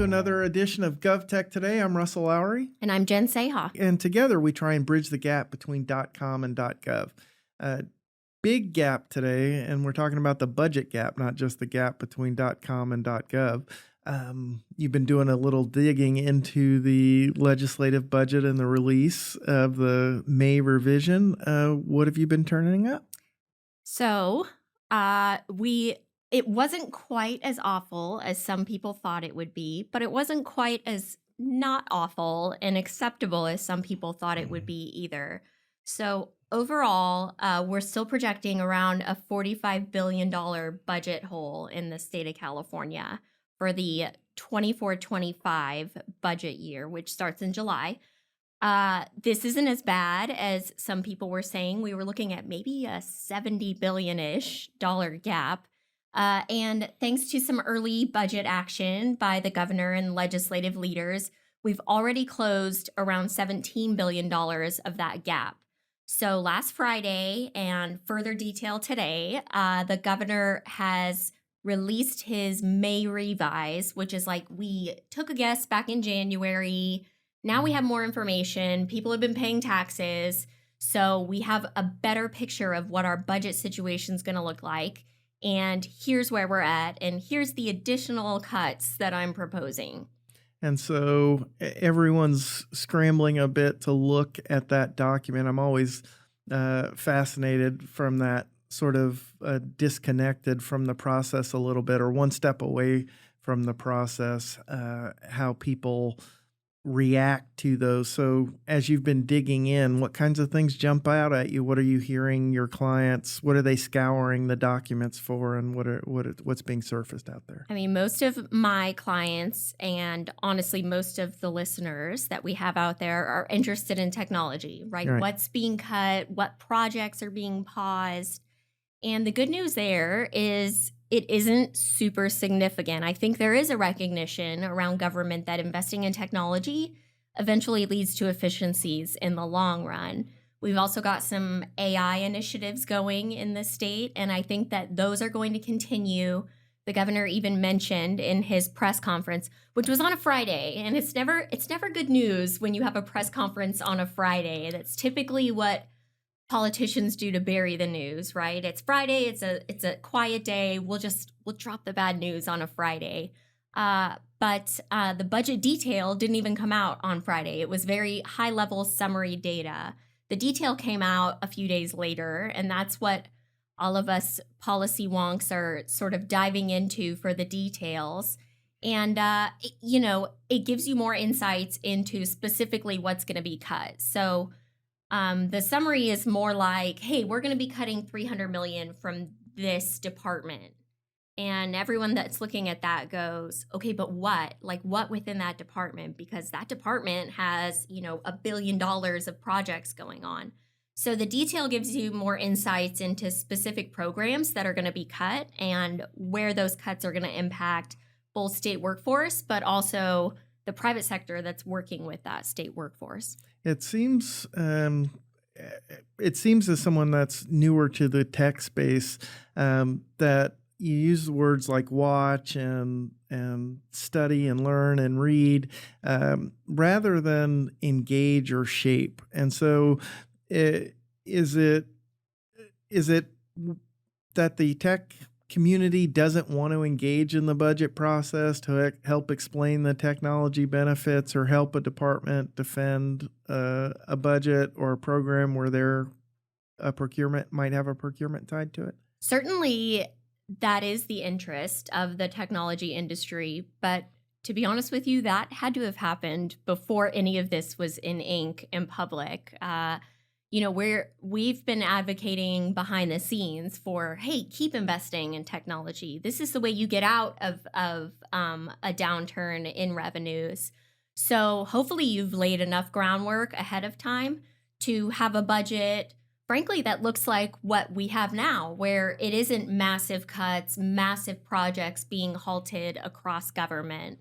to another edition of Gov Tech Today. I'm Russell Lowery. And I'm Jen Saha. And together we try and bridge the gap between .com and .gov. Big gap today, and we're talking about the budget gap, not just the gap between .com and .gov. You've been doing a little digging into the legislative budget and the release of the May revision. What have you been turning up? So it wasn't quite as awful as some people thought it would be, but it wasn't quite as not awful and acceptable as some people thought it would be either. So overall, we're still projecting around a $45 billion budget hole in the state of California for the 24-25 budget year, which starts in July. This isn't as bad as some people were saying. We were looking at maybe a $70 billion-ish gap. And thanks to some early budget action by the governor and legislative leaders, we've already closed around $17 billion of that gap. So last Friday, and further detail today, the governor has released his May revise, which is like we took a guess back in January. Now we have more information. People have been paying taxes. So we have a better picture of what our budget situation is going to look like. And here's where we're at. And here's the additional cuts that I'm proposing. And so everyone's scrambling a bit to look at that document. I'm always fascinated from that sort of disconnected from the process a little bit, or one step away from the process, how people react to those. So as you've been digging in, what kinds of things jump out at you? What are you hearing your clients? What are they scouring the documents for, and what's being surfaced out there? I mean, most of my clients, and honestly, most of the listeners that we have out there, are interested in technology, right? What's being cut, what projects are being paused. And the good news there is it isn't super significant. I think there is a recognition around government that investing in technology eventually leads to efficiencies in the long run. We've also got some AI initiatives going in the state, and I think that those are going to continue. The governor even mentioned in his press conference, which was on a Friday, and it's never good news when you have a press conference on a Friday. That's typically what politicians do to bury the news, right? It's Friday. It's a quiet day. We'll drop the bad news on a Friday. But the budget detail didn't even come out on Friday. It was very high level summary data. The detail came out a few days later, and that's what all of us policy wonks are sort of diving into for the details. And, it gives you more insights into specifically what's going to be cut. So the summary is more like, hey, we're going to be cutting $300 million from this department. And everyone that's looking at that goes, okay, but what? Like, what within that department? Because that department has, $1 billion of projects going on. So the detail gives you more insights into specific programs that are going to be cut and where those cuts are going to impact both state workforce, but also the private sector that's working with that state workforce. It seems as someone that's newer to the tech space that you use words like watch and study and learn and read rather than engage or shape. And so is it that the tech community doesn't want to engage in the budget process to help explain the technology benefits or help a department defend a budget or a program where might have a procurement tied to it? Certainly, that is the interest of the technology industry. But to be honest with you, that had to have happened before any of this was in ink and public. We've been advocating behind the scenes for, hey, keep investing in technology. This is the way you get out of a downturn in revenues. So hopefully you've laid enough groundwork ahead of time to have a budget, frankly, that looks like what we have now, where it isn't massive cuts, massive projects being halted across government.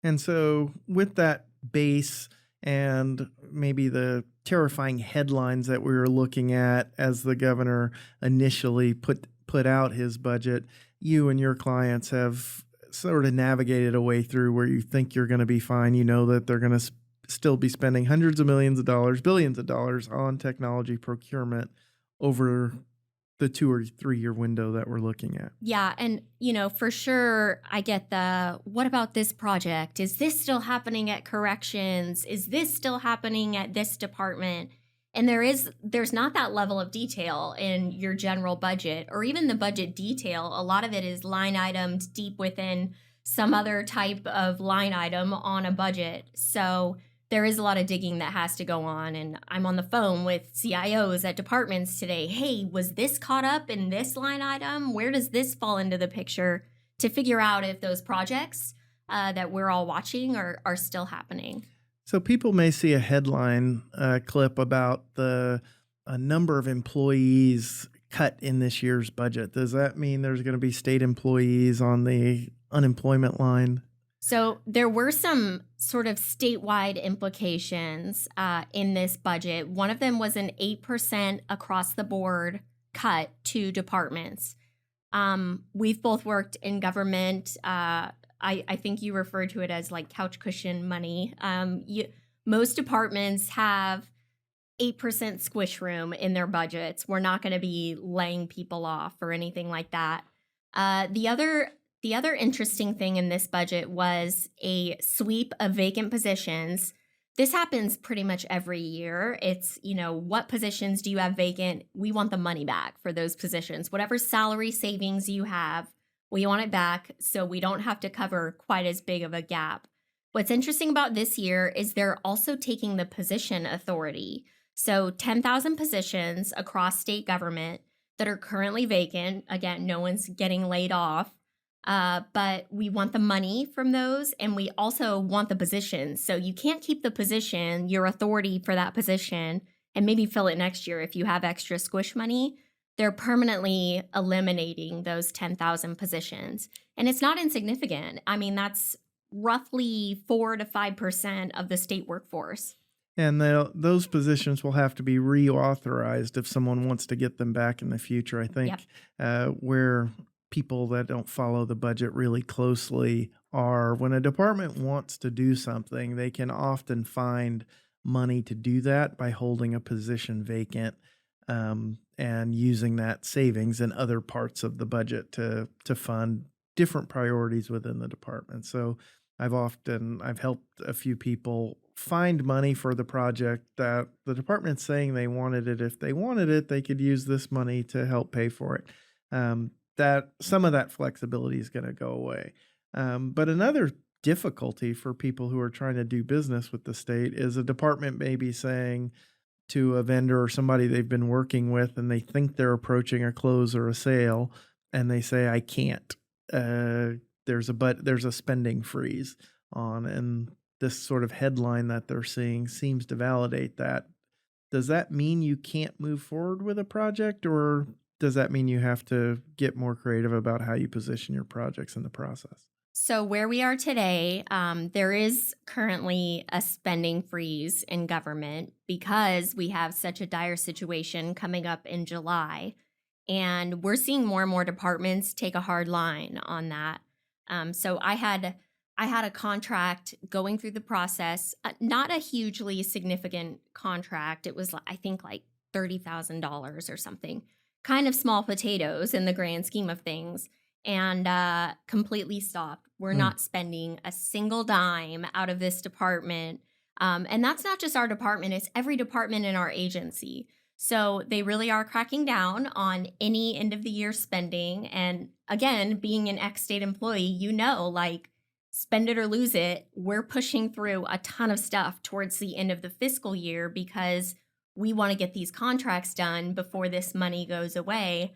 And so with that base and maybe the terrifying headlines that we were looking at as the governor initially put out his budget, you and your clients have sort of navigated a way through where you think you're going to be fine. You know that they're going to still be spending hundreds of millions of dollars, billions of dollars on technology procurement over the 2 or 3 year window that we're looking at. Yeah. And, for sure, I get what about this project? Is this still happening at corrections? Is this still happening at this department? And there's not that level of detail in your general budget or even the budget detail. A lot of it is line itemed deep within some other type of line item on a budget. So there is a lot of digging that has to go on. And I'm on the phone with CIOs at departments today. Hey, was this caught up in this line item? Where does this fall into the picture, to figure out if those projects that we're all watching are still happening? So people may see a headline clip about the number of employees cut in this year's budget. Does that mean there's going to be state employees on the unemployment line? So there were some sort of statewide implications in this budget. One of them was an 8% across the board cut to departments. We've both worked in government. I think you referred to it as like couch cushion money. Most departments have 8% squish room in their budgets. We're not going to be laying people off or anything like that. The other interesting thing in this budget was a sweep of vacant positions. This happens pretty much every year. It's, what positions do you have vacant? We want the money back for those positions. Whatever salary savings you have, we want it back so we don't have to cover quite as big of a gap. What's interesting about this year is they're also taking the position authority. So 10,000 positions across state government that are currently vacant. Again, no one's getting laid off. But we want the money from those, and we also want the position. So you can't keep the position, your authority for that position, and maybe fill it next year if you have extra squish money. They're permanently eliminating those 10,000 positions. And it's not insignificant. I mean, that's roughly 4 to 5% of the state workforce. And those positions will have to be reauthorized if someone wants to get them back in the future. I think where people that don't follow the budget really closely are, when a department wants to do something, they can often find money to do that by holding a position vacant and using that savings in other parts of the budget to fund different priorities within the department. So I've helped a few people find money for the project that the department's saying they wanted it. If they wanted it, they could use this money to help pay for it. That some of that flexibility is going to go away. But another difficulty for people who are trying to do business with the state is a department may be saying to a vendor or somebody they've been working with, and they think they're approaching a close or a sale, and they say, I can't. There's a spending freeze on, and this sort of headline that they're seeing seems to validate that. Does that mean you can't move forward with a project, or does that mean you have to get more creative about how you position your projects in the process? So where we are today, there is currently a spending freeze in government because we have such a dire situation coming up in July. And we're seeing more and more departments take a hard line on that. So I had a contract going through the process, not a hugely significant contract. It was, I think, like $30,000 or something. Kind of small potatoes in the grand scheme of things, and completely stopped. We're not spending a single dime out of this department. And that's not just our department, it's every department in our agency. So they really are cracking down on any end of the year spending. And again, being an ex-state employee, like spend it or lose it. We're pushing through a ton of stuff towards the end of the fiscal year because we want to get these contracts done before this money goes away.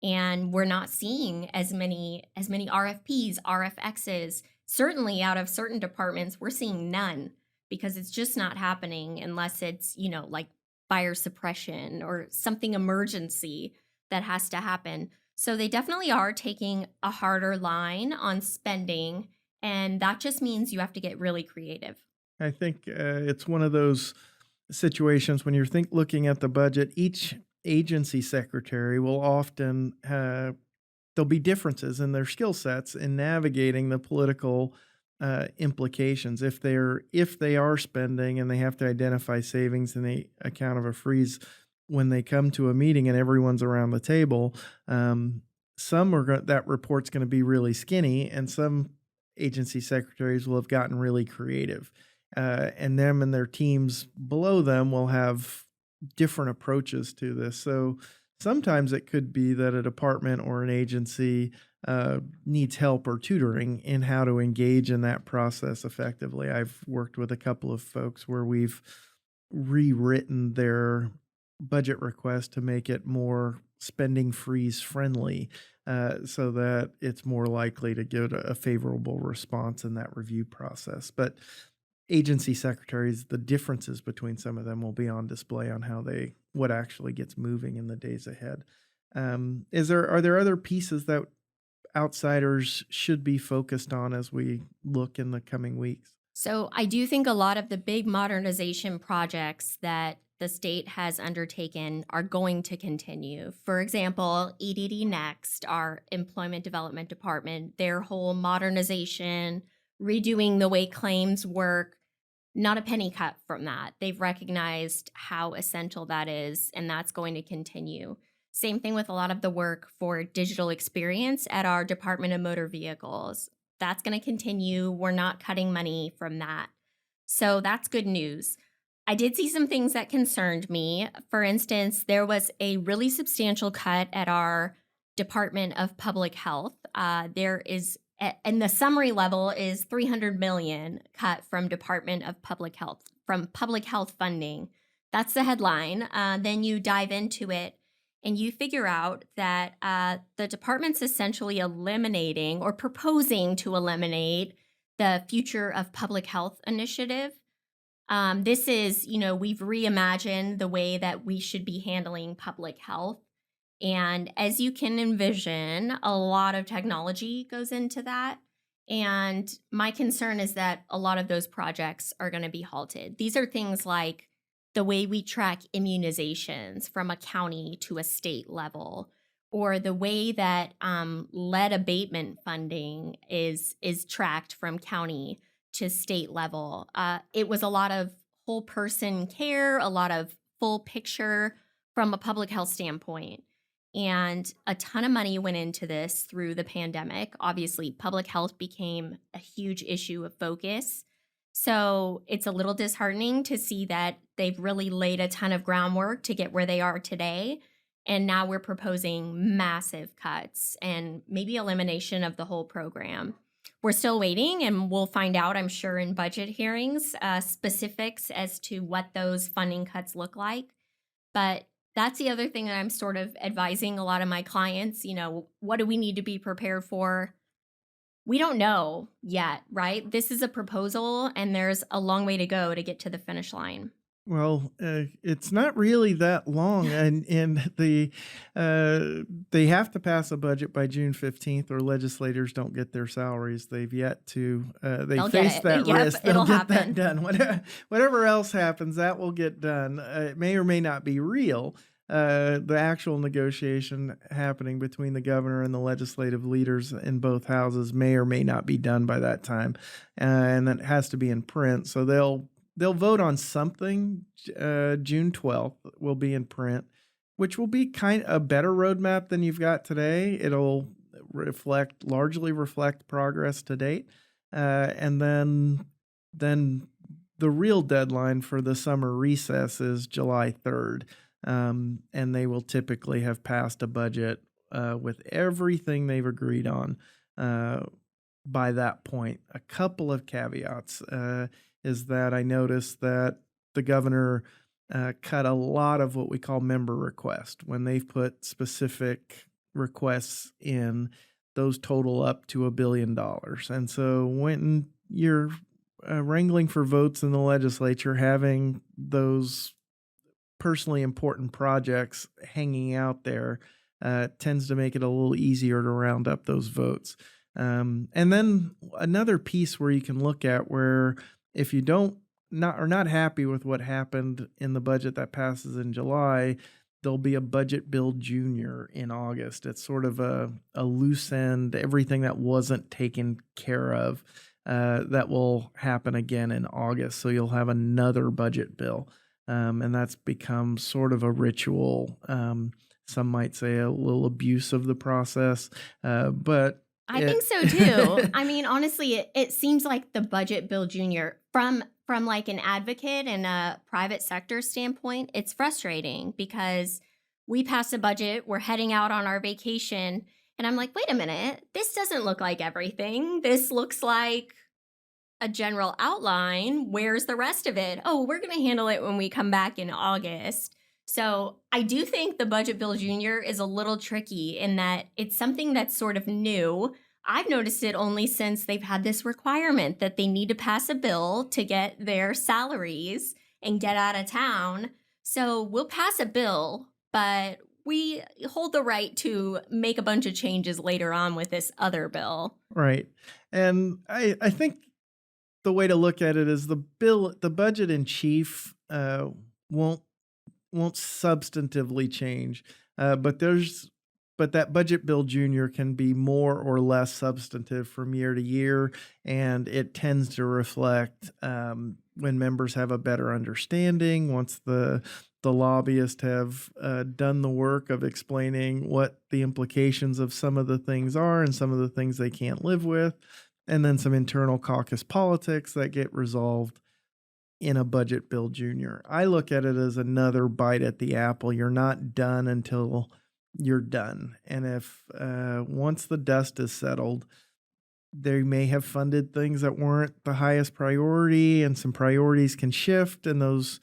And we're not seeing as many RFPs, RFXs. Certainly out of certain departments, we're seeing none because it's just not happening unless it's, like fire suppression or something emergency that has to happen. So they definitely are taking a harder line on spending. And that just means you have to get really creative. I think it's one of those situations when you're looking at the budget, each agency secretary will often there'll be differences in their skill sets in navigating the political implications. If they are spending and they have to identify savings in the account of a freeze when they come to a meeting and everyone's around the table, that report's going to be really skinny, and some agency secretaries will have gotten really creative, and them and their teams below them will have different approaches to this. So sometimes it could be that a department or an agency needs help or tutoring in how to engage in that process effectively. I've worked with a couple of folks where we've rewritten their budget request to make it more spending freeze friendly, so that it's more likely to get a favorable response in that review process. But agency secretaries, the differences between some of them will be on display on what actually gets moving in the days ahead. Are there other pieces that outsiders should be focused on as we look in the coming weeks? So I do think a lot of the big modernization projects that the state has undertaken are going to continue. For example, EDD Next, our Employment Development Department, their whole modernization, redoing the way claims work, not a penny cut from that. They've recognized how essential that is, and that's going to continue. Same thing with a lot of the work for digital experience at our Department of Motor Vehicles. That's going to continue. We're not cutting money from that. So that's good news. I did see some things that concerned me. For instance, there was a really substantial cut at our Department of Public Health. There is, and the summary level is $300 million cut from Department of Public Health, from public health funding. That's the headline. Then you dive into it and you figure out that the department's essentially eliminating or proposing to eliminate the Future of Public Health initiative. This is, we've reimagined the way that we should be handling public health. And as you can envision, a lot of technology goes into that. And my concern is that a lot of those projects are going to be halted. These are things like the way we track immunizations from a county to a state level, or the way that lead abatement funding is tracked from county to state level. It was a lot of whole person care, a lot of full picture from a public health standpoint. And a ton of money went into this through the pandemic. Obviously, public health became a huge issue of focus. So it's a little disheartening to see that they've really laid a ton of groundwork to get where they are today. And now we're proposing massive cuts and maybe elimination of the whole program. We're still waiting, and we'll find out, I'm sure, in budget hearings, specifics as to what those funding cuts look like. But that's the other thing that I'm sort of advising a lot of my clients. What do we need to be prepared for? We don't know yet, right? This is a proposal, and there's a long way to go to get to the finish line. Well, it's not really that long, and they have to pass a budget by June 15th, or legislators don't get their salaries. They've yet to. They face that risk. They'll get that done. Whatever else happens, that will get done. It may or may not be real. The actual negotiation happening between the governor and the legislative leaders in both houses may or may not be done by that time, and that has to be in print. So they'll vote on something. June 12th will be in print, which will be kind of a better roadmap than you've got today. It'll largely reflect progress to date, and then the real deadline for the summer recess is July 3rd. And they will typically have passed a budget with everything they've agreed on by that point. A couple of caveats is that I noticed that the governor cut a lot of what we call member requests. When they've put specific requests in, those total up to $1 billion. And so when you're wrangling for votes in the legislature, having those personally important projects hanging out there tends to make it a little easier to round up those votes. And then another piece where you can look at where if you are not happy with what happened in the budget that passes in July, there'll be a budget bill junior in August. It's sort of a loose end, everything that wasn't taken care of that will happen again in August. So you'll have another budget bill. And that's become sort of a ritual. Some might say a little abuse of the process, but I think so too. I mean, honestly, it seems like the budget bill junior from like an advocate and a private sector standpoint, it's frustrating because we pass a budget, we're heading out on our vacation, and I'm like, wait a minute, this doesn't look like everything. This looks like a general outline. Where's the rest of it? Oh, we're going to handle it when we come back in August. So I do think the budget bill junior is a little tricky in that it's something that's sort of new. I've noticed it only since they've had this requirement that they need to pass a bill to get their salaries and get out of town. So we'll pass a bill, but we hold the right to make a bunch of changes later on with this other bill. Right. And I think the way to look at it is the budget in chief won't substantively change, but that budget bill junior can be more or less substantive from year to year, and it tends to reflect when members have a better understanding once the lobbyists have done the work of explaining what the implications of some of the things are and some of the things they can't live with, and then some internal caucus politics that get resolved in a budget bill junior. I look at it as another bite at the apple. You're not done until you're done. And if once the dust is settled, they may have funded things that weren't the highest priority, and some priorities can shift, and those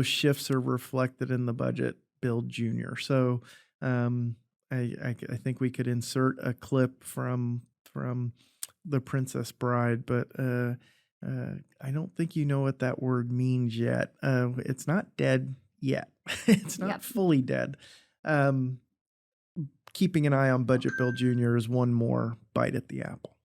shifts are reflected in the budget bill junior. So I think we could insert a clip from The Princess Bride, but I don't think you know what that word means yet. It's not dead yet. It's not fully dead. Keeping an eye on budget bill junior is one more bite at the apple.